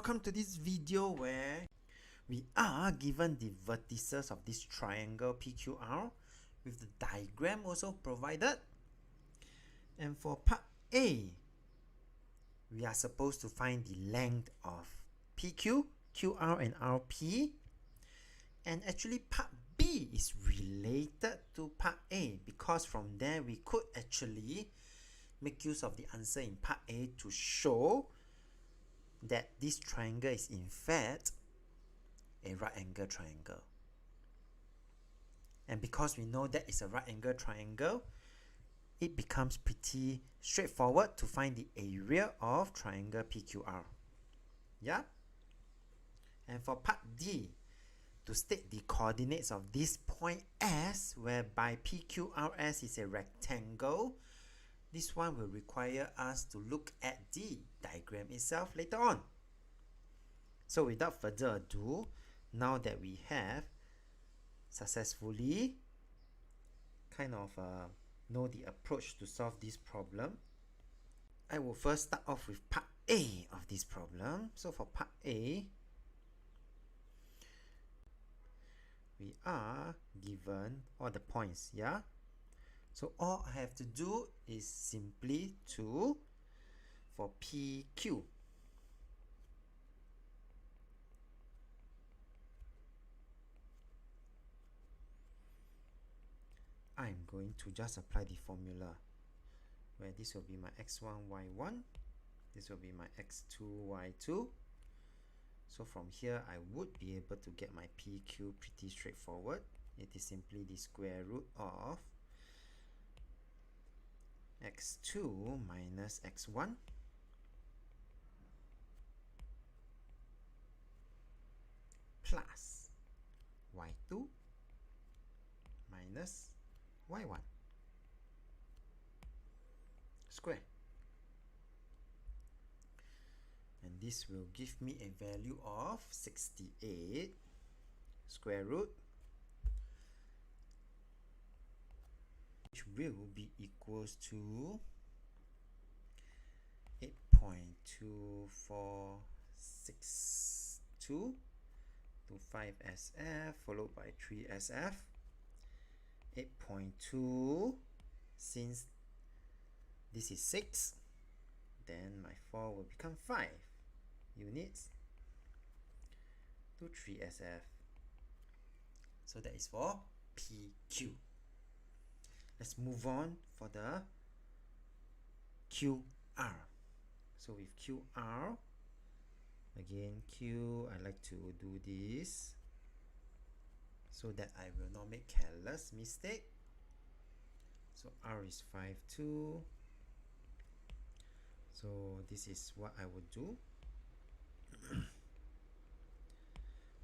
welcome to this video where we are given the vertices of this triangle PQR with the diagram also provided. And for part A, we are supposed to find the length of PQ, QR and RP. And actually part B is related to part A because from there we could actually make use of the answer in part A to show that this triangle is in fact a right angle triangle. And because we know that it's a right angle triangle, it becomes pretty straightforward to find the area of triangle PQR. Yeah? And for part D, to state the coordinates of this point S, whereby PQRS is a rectangle, this one will require us to look at the diagram itself later on. So without further ado, now that we have successfully know the approach to solve this problem, I will first start off with part A of this problem. So for part A, we are given all the points, yeah? So all I have to do is simply to, for PQ, I'm going to just apply the formula where this will be my x1, y1, this will be my x2, y2. So from here, I would be able to get my PQ pretty straightforward. It is simply the square root of x2 minus x1 plus y2 minus y1 square. And this will give me a value of 68 square root, which will be equals to 8.2462 to 5SF followed by 3SF. 8.2, since this is 6, then my 4 will become 5 units to 3SF. So that is for PQ. Let's move on for the QR. So with QR, again Q, I like to do this so that I will not make careless mistake. So R is 5.2. So this is what I would do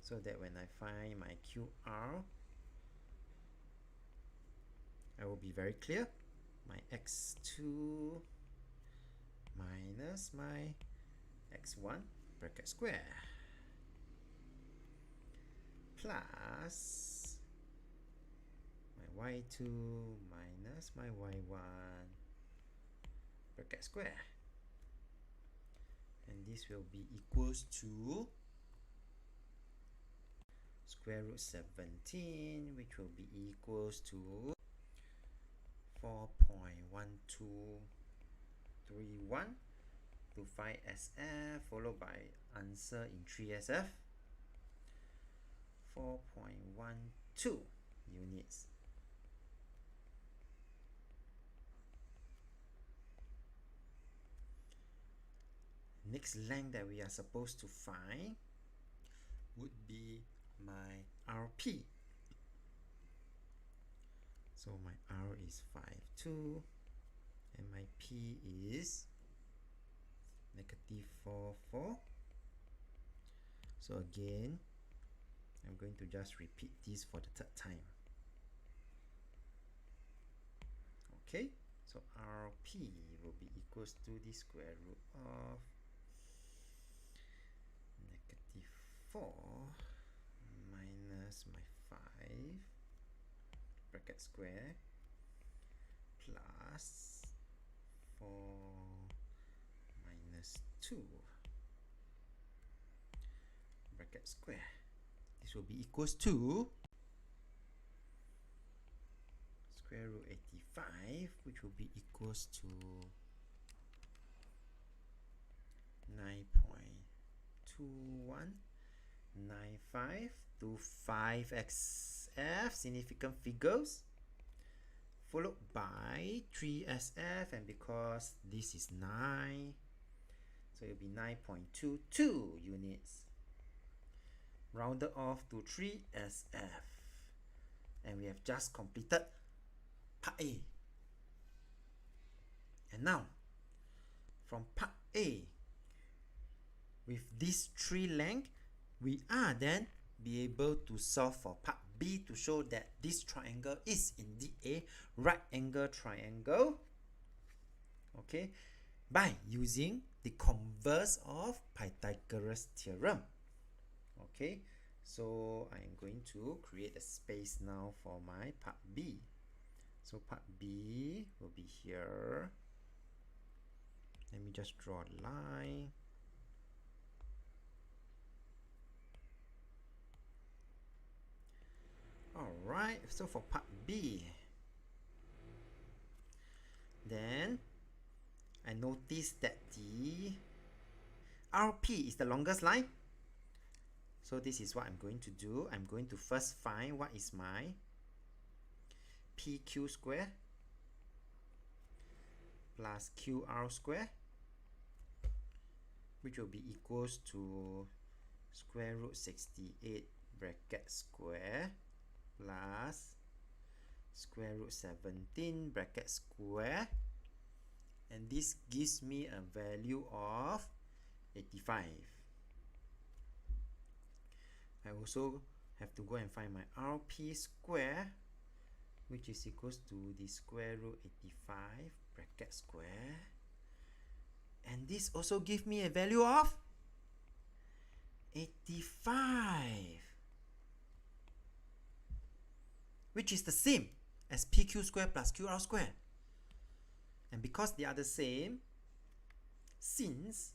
so that when I find my QR, I will be very clear. My x2 minus my x1 bracket square plus my y2 minus my y1 bracket square. And this will be equals to square root 17, which will be equals to 4.1231 to 5SF followed by answer in 3SF, 4.12 units. Next length that we are supposed to find would be my RP. So my R is 5.2 and my P is -4.4. So again, I'm going to just repeat this for the third time. Okay, so RP will be equals to the square root of -4 minus my 5 bracket square plus 4 minus 2 square. This will be equals to square root 85, which will be equals to 9.2195 to 5xf, significant figures, followed by 3sf, and because this is 9, so it will be 9.22 units, rounded off to 3sf. And we have just completed part A. And now, from part A, with this 3 length, we are then be able to solve for part B to show that this triangle is indeed a right angle triangle, okay, by using the converse of Pythagoras theorem. Okay, so I am going to create a space now for my part B. So part B will be here. Let me just draw a line. Alright, so for part B, then I noticed that the RP is the longest line. So this is what I'm going to do. I'm going to first find what is my PQ square plus QR square, which will be equals to square root 68 bracket square plus square root 17 bracket square, and this gives me a value of 85. I also have to go and find my RP square, which is equals to the square root 85 bracket square, and this also gives me a value of 85, which is the same as PQ square plus QR square. And because they are the same, since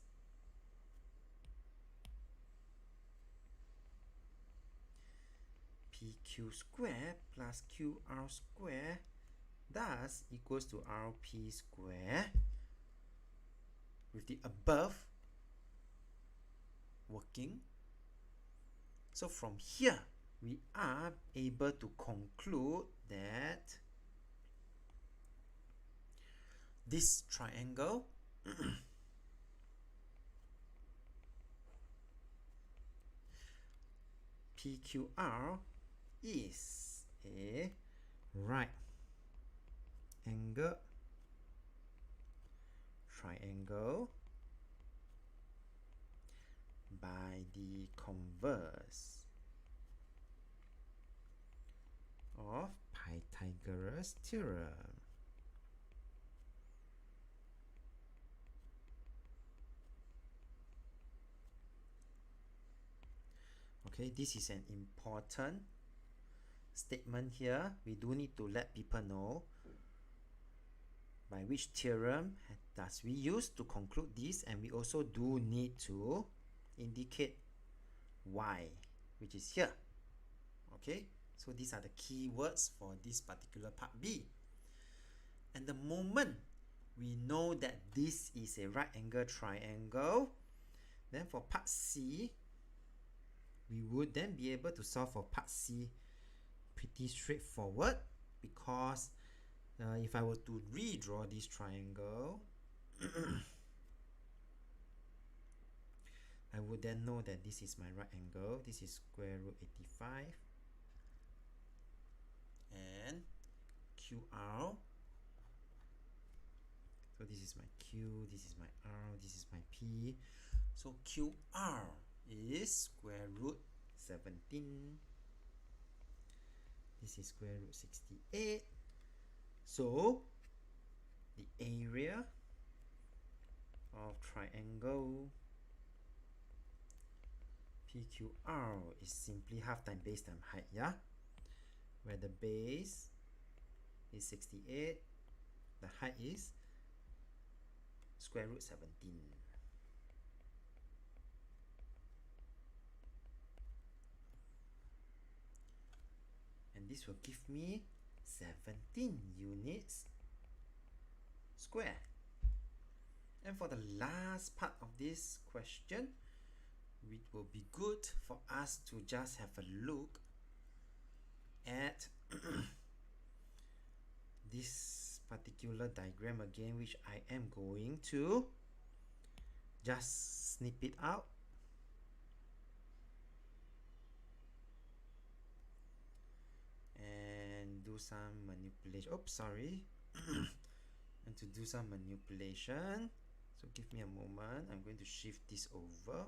PQ square plus QR square thus equals to RP square, with the above working, so from here we are able to conclude that this triangle PQR is a right angle triangle by the converse of Pythagoras theorem. Okay, this is an important statement here. We do need to let people know by which theorem does we use to conclude this, and we also do need to indicate why, which is here. Okay, so these are the key words for this particular part B. And the moment we know that this is a right angle triangle, then for part C, we would then be able to solve for part C pretty straightforward, because if I were to redraw this triangle, I would then know that this is my right angle, this is square root 85, and QR, so this is my Q, this is my R, this is my P, so QR is square root 17, this is square root 68, so the area of triangle PQR is simply half time base times height, yeah, where the base is 68, the height is square root 17. this will give me 17 units square. And for the last part of this question, it will be good for us to just have a look at this particular diagram again, which I am going to just snip it out and do some manipulation. Oops, sorry. And to do some manipulation, so give me a moment. I'm going to shift this over.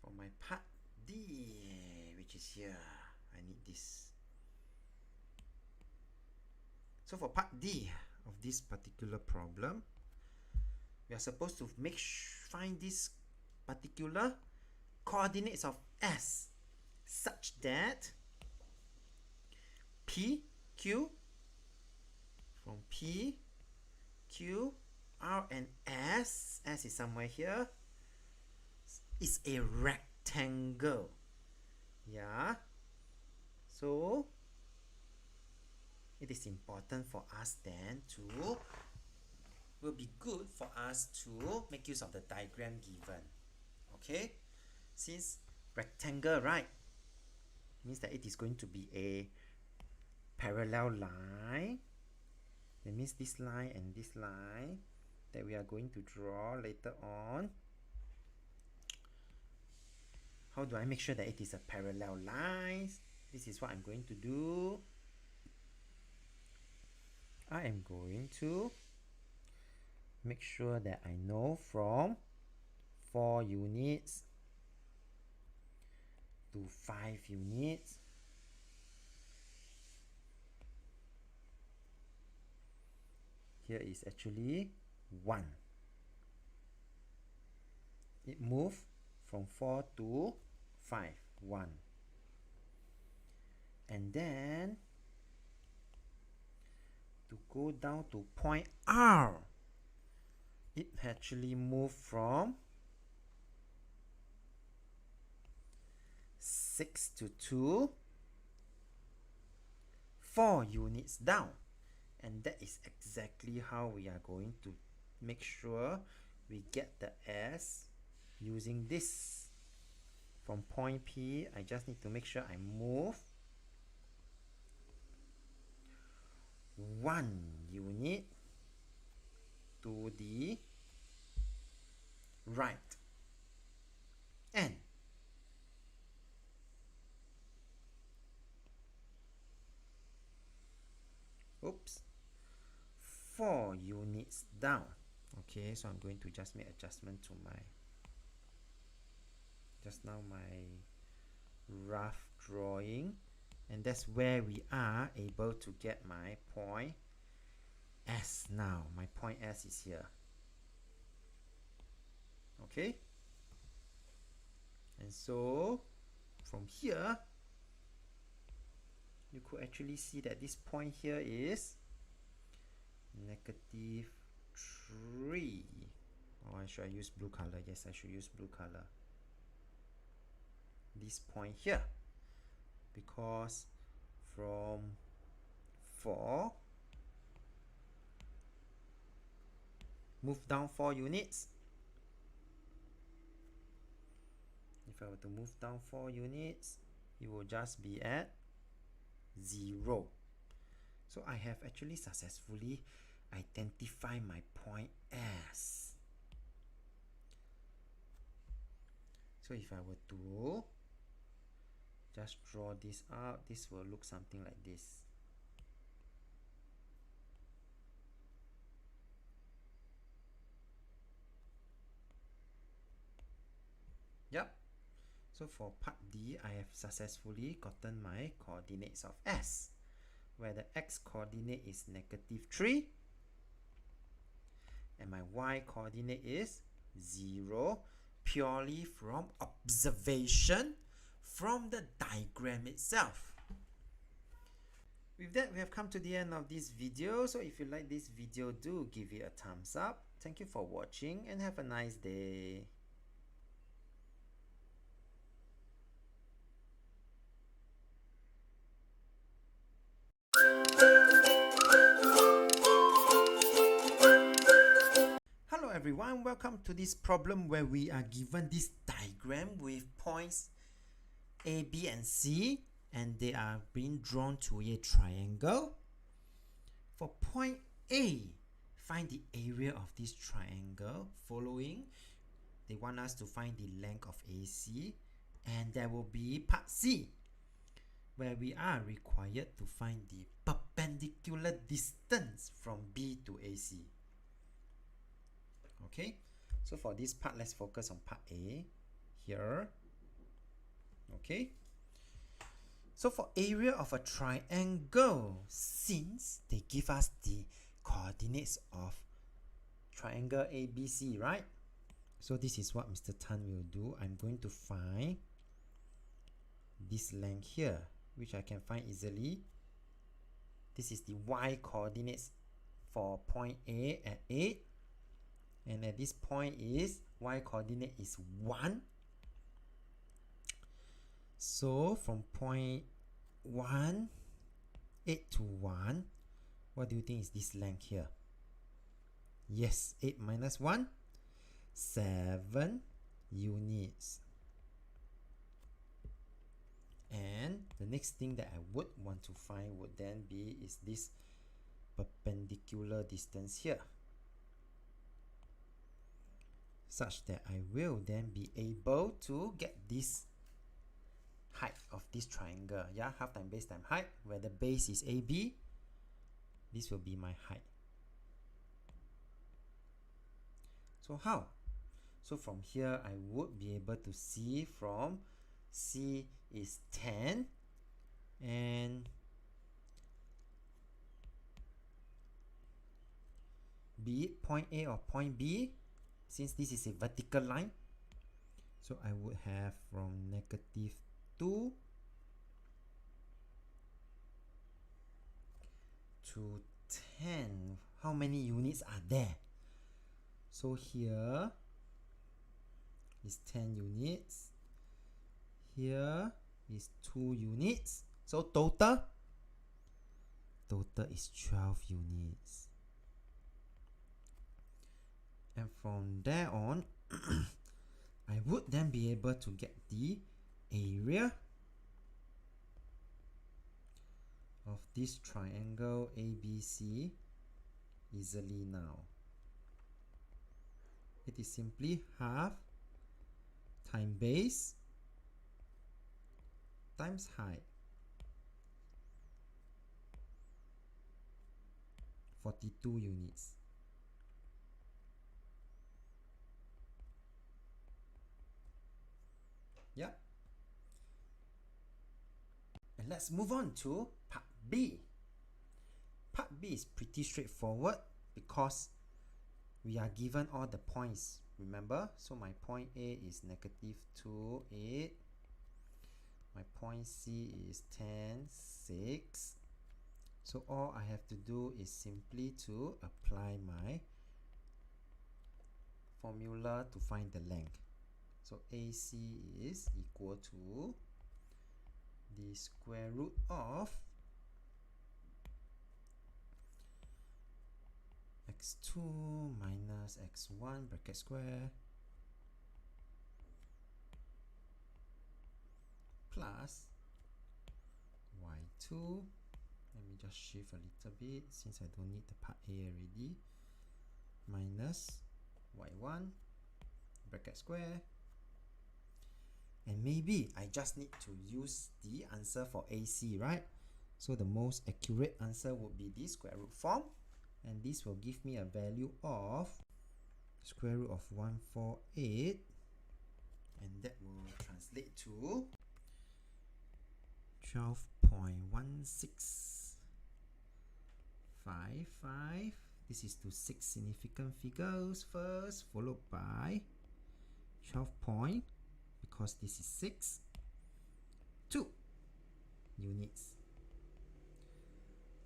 For my part D, which is here, I need this. So for part D of this particular problem, we are supposed to find this particular coordinates of S such that P, Q, from P, Q, R and S is somewhere here, is a rectangle. Yeah. So it is important for us then to, will be good for us to make use of the diagram given. Okay. Since rectangle, right, means that it is going to be a parallel line. That means this line and this line that we are going to draw later on. How do I make sure that it is a parallel line? This is what I'm going to do. I am going to make sure that I know from 4 units to 5 units. Here is actually 1. It moved from 4 to 5, 1. And then to go down to point R, it actually moved from 6 to 2, 4 units down. And that is exactly how we are going to make sure we get the S using this. From point P, I just need to make sure I move 1 unit to the right. And oops, 4 units down. Okay, so I'm going to just make adjustment to my just now my rough drawing, and that's where we are able to get my point S now. My point S is here. Okay, and so from here you could actually see that this point here is -3. Or should I use blue color? Yes, I should use blue color. This point here, because from 4 move down 4 units. If I were to move down 4 units, it will just be at 0. So I have actually successfully identified my point S. So if I were to just draw this out, this will look something like this. Yep. So for part D, I have successfully gotten my coordinates of S, where the X coordinate is -3 and my Y coordinate is 0, purely from observation from the diagram itself. With that, we have come to the end of this video. So if you like this video, do give it a thumbs up. Thank you for watching and have a nice day. everyone, welcome to this problem where we are given this diagram with points A, B and C, and they are being drawn to a triangle. For point A, find the area of this triangle. Following, they want us to find the length of AC, and there will be part C where we are required to find the perpendicular distance from B to AC. Okay, so for this part, let's focus on part A here. Okay, so for area of a triangle, since they give us the coordinates of triangle ABC, right? So this is what Mr. Tan will do. I'm going to find this length here, which I can find easily. This is the y coordinates for point A at 8, and at this point is y coordinate is 1. So from point 1, 8 to 1, what do you think is this length here? Yes, 8 minus 1, 7 units. And the next thing that I would want to find would then be is this perpendicular distance here, such that I will then be able to get this height of this triangle. Yeah, half time base time height, where the base is AB. This will be my height. So how? So from here, I would be able to see from C is 10, and be it point A or point B, since this is a vertical line, so I would have from negative 2 to 10. How many units are there? So here is 10 units. Here is 2 units. So total is 12 units. And from there on, I would then be able to get the area of this triangle ABC easily now. It is simply half time base times height, 42 units. Yeah. And let's move on to part B. Part B is pretty straightforward because we are given all the points, remember? So my point A is negative 2, 8. My point C is 10, 6. So all I have to do is simply to apply my formula to find the length. So AC is equal to the square root of x2 minus x1 bracket square plus y2. Let me just shift a little bit since I don't need the part A already, minus y1 bracket square. And maybe I just need to use the answer for AC, right? So the most accurate answer would be the square root form, and this will give me a value of square root of 148, and that will translate to 12.1655. This is to 6 significant figures first, followed by 12 point, because this is 6, 2 units.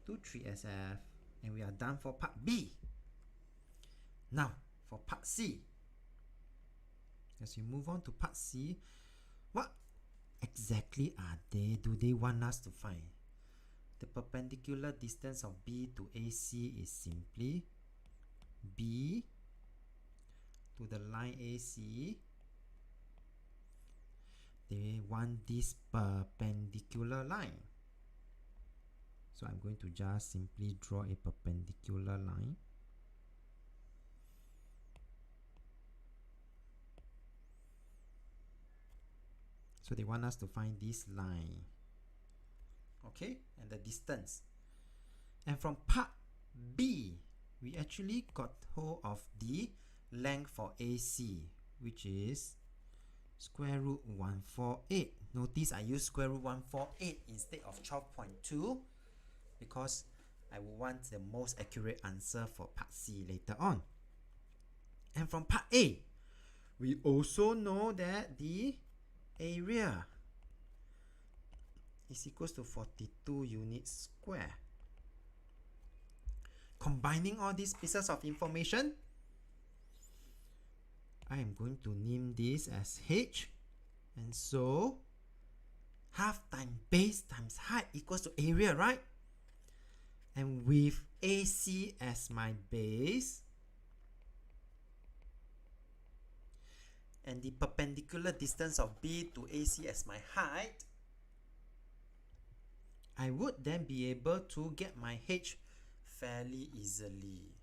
2, 3 SF, and we are done for part B. Now for part C. As we move on to part C, what exactly are they? Do they want us to find? The perpendicular distance of B to AC is simply B to the line AC, they want this perpendicular line. So I'm going to just simply draw a perpendicular line. So they want us to find this line, okay, and the distance. And from part B, we actually got hold of the length for AC, which is square root 148. Notice I use square root 148 instead of 12.2 because I will want the most accurate answer for part C later on. And from part A, we also know that the area is equals to 42 units square. Combining all these pieces of information, I am going to name this as H, and so half times base times height equals to area, right? And with AC as my base and the perpendicular distance of B to AC as my height, I would then be able to get my H fairly easily.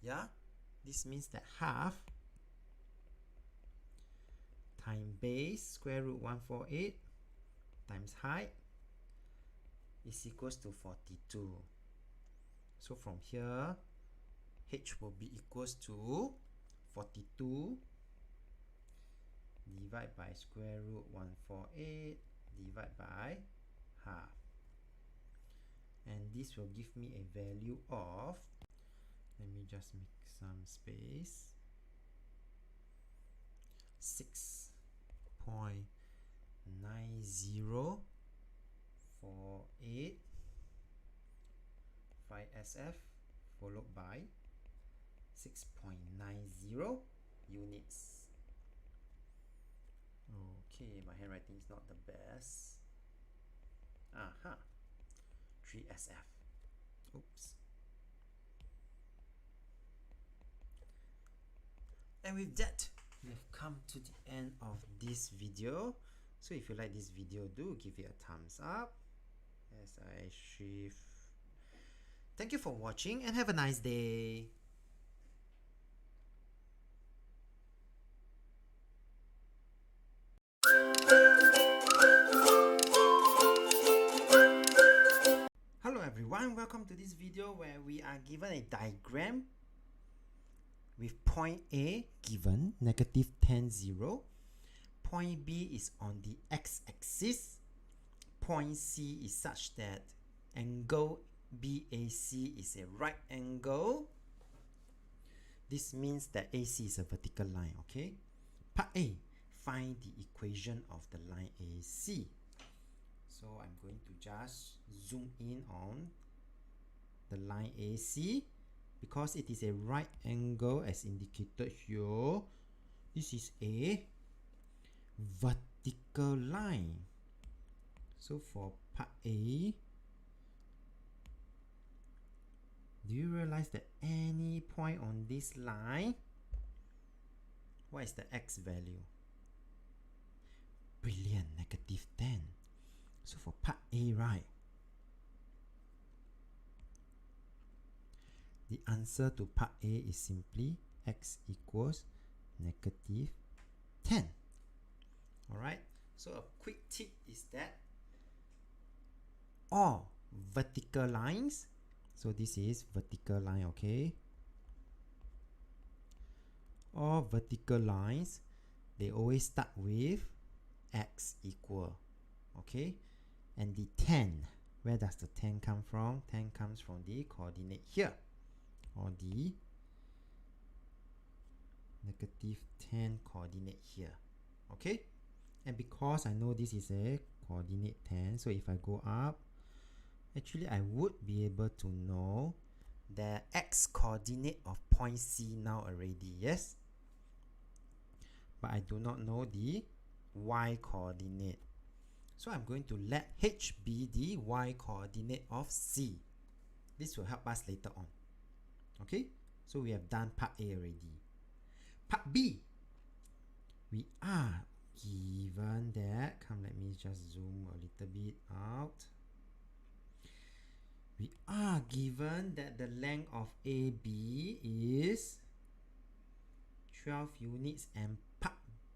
Yeah, this means that half times base square root 148 times height is equals to 42. So from here, H will be equals to 42 divided by square root 148 divided by half. And this will give me a value of, let me just make some space, 6.9048 5SF followed by 6.90 units. Okay, my handwriting is not the best. 3SF. Oops. And with that, we have come to the end of this video. So if you like this video, do give it a thumbs up as I shift. Thank you for watching and have a nice day. Hello everyone, welcome to this video where we are given a diagram with point A given -10, 0. Point B is on the x-axis. Point C is such that angle BAC is a right angle. This means that AC is a vertical line, okay? Part A, find the equation of the line AC. So I'm going to just zoom in on the line AC. Because it is a right angle as indicated here, this is a vertical line. So for part A, do you realize that any point on this line, what is the x value? Brilliant, -10. So for part A, right, the answer to part A is simply x equals -10. Alright, so a quick tip is that all vertical lines, so this is vertical line, okay? All vertical lines, they always start with x equal, okay? And the 10, where does the 10 come from? 10 comes from the coordinate here, or the -10 coordinate here, okay? And because I know this is a coordinate 10, so if I go up, actually I would be able to know the x coordinate of point C now already, yes? But I do not know the y coordinate. So I'm going to let H be the y coordinate of C. This will help us later on. Okay, so we have done part A already. Part B. We are given that, let me just zoom a little bit out. We are given that the length of AB is 12 units and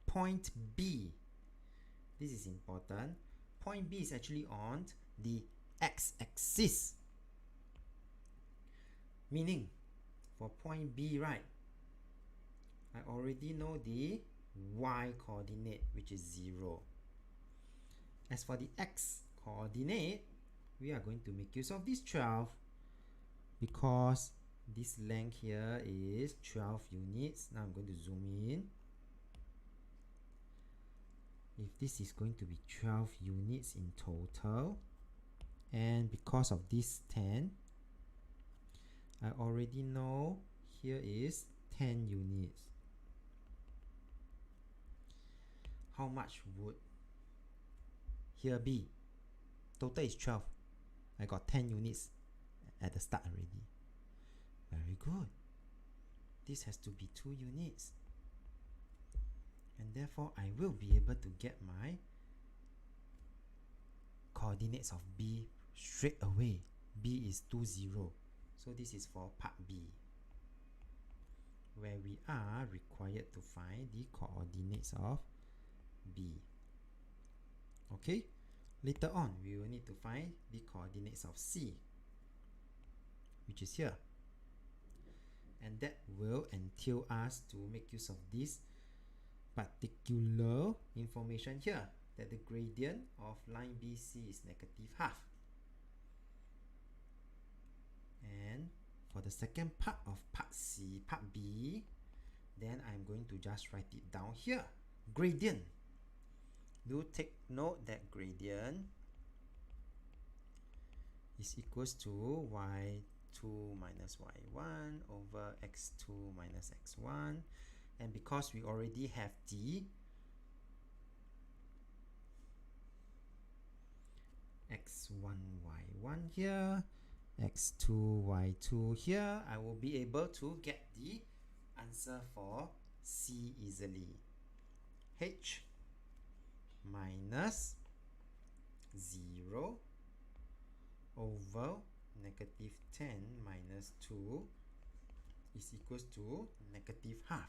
point B. This is important. Point B is actually on the x-axis. Meaning, for point B, right, I already know the y coordinate, which is 0. As for the x coordinate, we are going to make use of this 12 because this length here is 12 units. Now I'm going to zoom in. If this is going to be 12 units in total, and because of this 10, I already know here is 10 units. How much would here be? Total is 12. I got 10 units at the start already. Very good. This has to be 2 units. And therefore, I will be able to get my coordinates of B straight away. B is 2, 0. So this is for part B, where we are required to find the coordinates of B. Okay, later on we will need to find the coordinates of C, which is here, and that will entail us to make use of this particular information here, that the gradient of line BC is -half. And for the second part of part C, part B, then I'm going to just write it down here. Gradient. Do take note that gradient is equals to y2 minus y1 over x2 minus x1. And because we already have the x1, y1 here, x2, y2 here, I will be able to get the answer for C easily. H minus 0 over -10 minus 2 is equals to -half.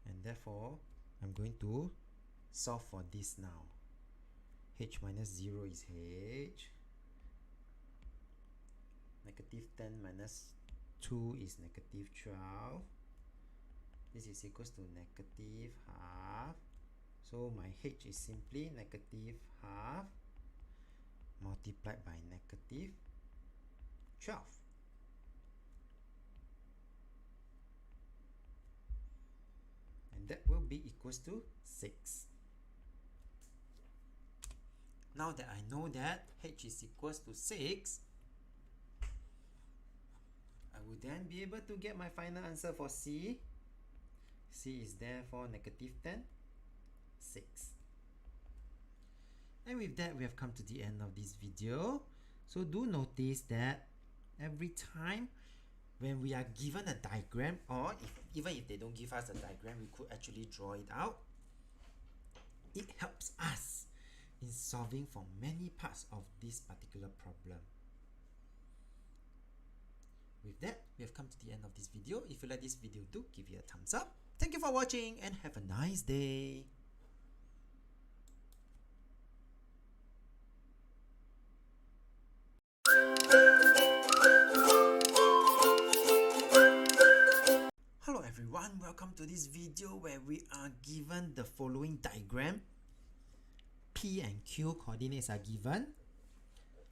And therefore, I'm going to solve for this now. H minus 0 is H. -10 minus 2 is -12. This is equals to -half. So my H is simply -half multiplied by -12. And that will be equals to 6. Now that I know that H is equals to 6, I will then be able to get my final answer for C. C is therefore -10, 6. And with that, we have come to the end of this video. So do notice that every time when we are given a diagram, or even if they don't give us a diagram, we could actually draw it out. It helps us in solving for many parts of this particular problem. With that, we have come to the end of this video. If you like this video, do give it a thumbs up. Thank you for watching and have a nice day. Hello everyone, welcome to this video where we are given the following diagram. P and Q coordinates are given.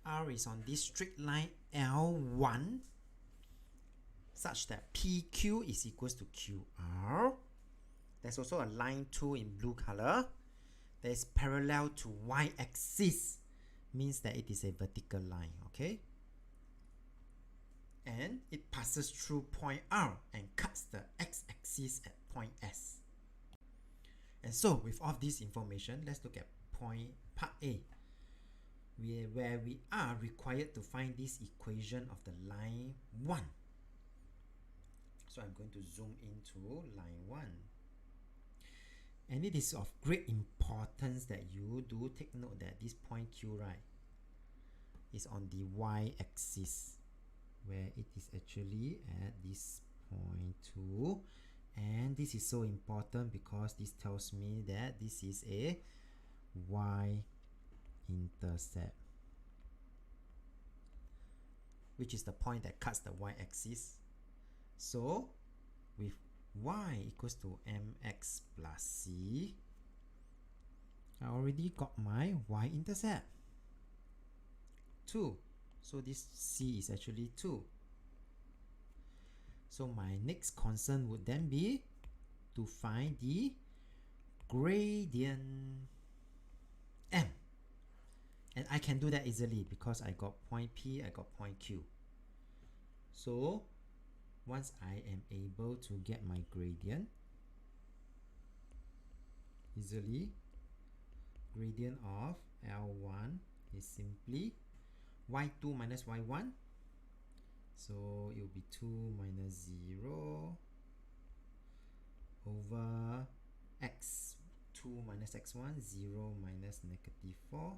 R is on this straight line L1 such that PQ is equals to QR. There's also a line 2 in blue color that is parallel to y-axis, means that it is a vertical line, okay? And it passes through point R and cuts the x-axis at point S. And so with all this information, let's look at part A, where we are required to find this equation of the line 1. So I'm going to zoom into line 1. And it is of great importance that you do take note that this point Q, right, is on the y-axis, where it is actually at this point 2. And this is so important because this tells me that this is a y-intercept, which is the point that cuts the y-axis. So with y equals to mx plus c, I already got my y-intercept, 2. So this c is actually 2. So my next concern would then be to find the gradient m. And I can do that easily because I got point P, I got point Q. So once I am able to get my gradient easily, gradient of L1 is simply y2 minus y1. So it will be 2 minus 0 over x. 2 minus x1, 0 minus negative 4.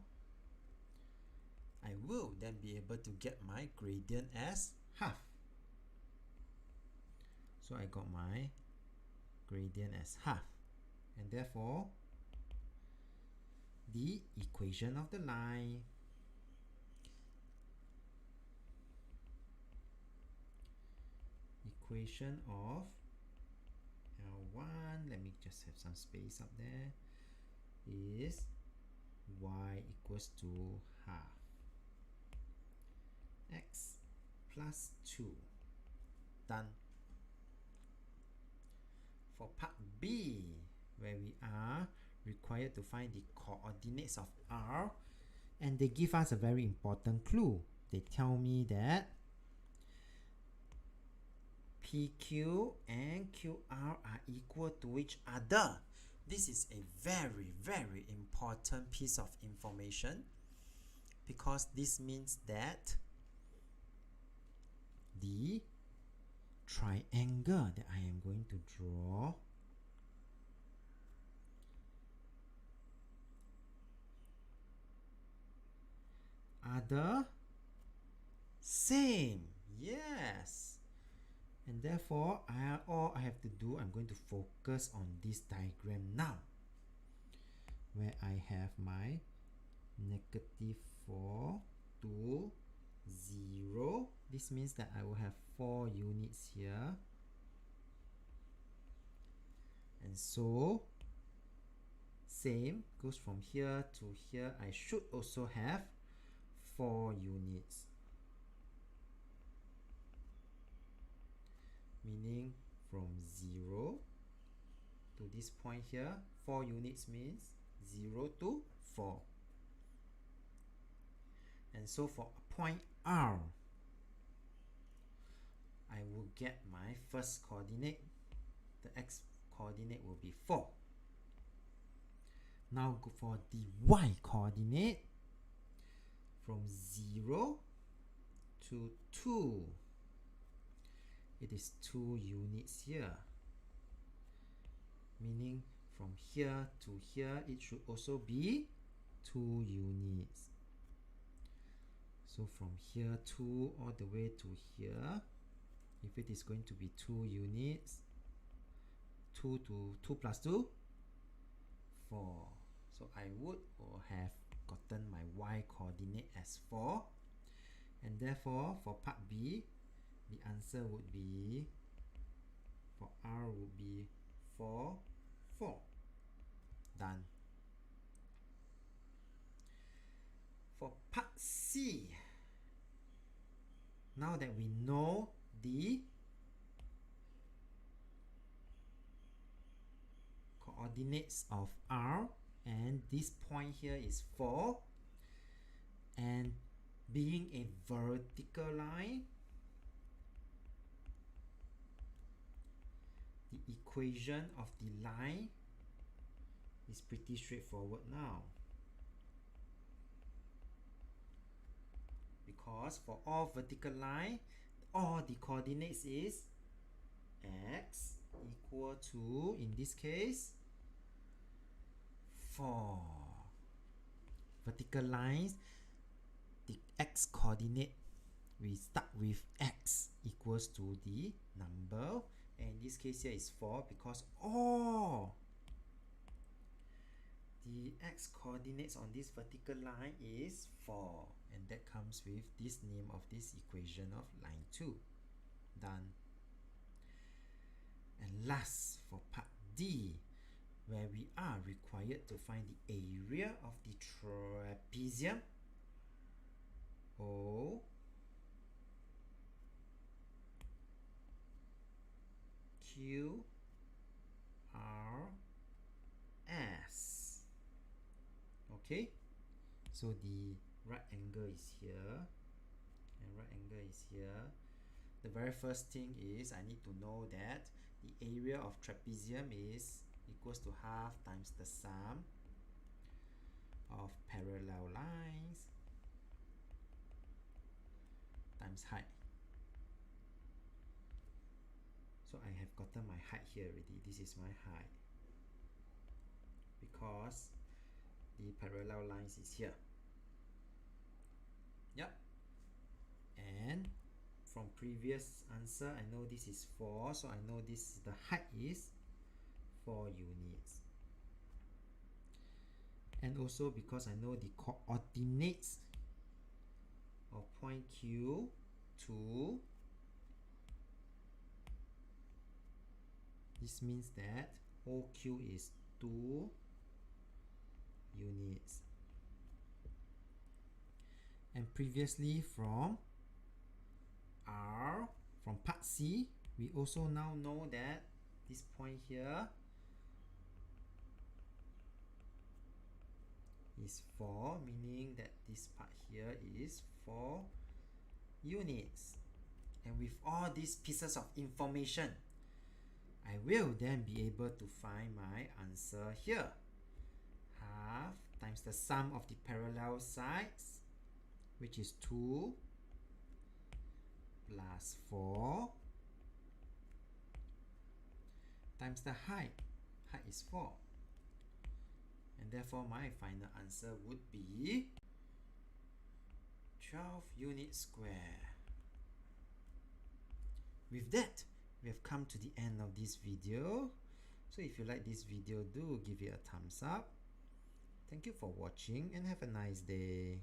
I will then be able to get my gradient as half. So I got my gradient as half. And therefore, the equation of the line equation of L1, let me just have some space up there, is y equals to half x plus 2. Done. For part B, where we are required to find the coordinates of R, and they give us a very important clue. They tell me that PQ and QR are equal to each other. This is a very, very important piece of information because this means that the triangle that I am going to draw are the same. Yes. And therefore, all I have to do, I'm going to focus on this diagram now, where I have my negative 4 to 0. This means that I will have 4 units here. And so, same goes from here to here. I should also have 4 units. Meaning from 0 to this point here, 4 units means 0 to 4. And so for point R, I will get my first coordinate. The x coordinate will be 4. Now go for the y coordinate, from 0 to 2. It is 2 units here. Meaning from here to here, it should also be 2 units. So from here 2 all the way to here, if it is going to be 2 units, 2 plus 2, 4. So I would have gotten my y coordinate as 4. And therefore, for part B, the answer would be, for R would be 4, 4. Done. For part C, now that we know the coordinates of R, and this point here is 4, and being a vertical line, the equation of the line is pretty straightforward now. Because for all vertical line, all the coordinates is equal to, in this case, 4. Vertical lines, the x coordinate, we start with x equals to the number, and in this case here is 4 because all the x coordinates on this vertical line is 4, and that comes with this name of this equation of line 2. Done. And last, for part D, where we are required to find the area of the trapezium O Q R S. Okay, so the right angle is here and right angle is here. The very first thing is I need to know that the area of trapezium is equals to half times the sum of parallel lines times height. So I have gotten my height here already. This is my height because the parallel lines is here. Yep. And from previous answer, I know this is 4, so I know this, the height is 4 units. And also because I know the coordinates of point Q to, this means that OQ is 2 units. And previously from part C, we also now know that this point here is 4, meaning that this part here is 4 units. And with all these pieces of information, I will then be able to find my answer here. Half times the sum of the parallel sides, which is 2, plus 4, times the height. Height is 4. And therefore my final answer would be 12 units square. With that, we have come to the end of this video. So if you like this video, do give it a thumbs up. Thank you for watching and have a nice day.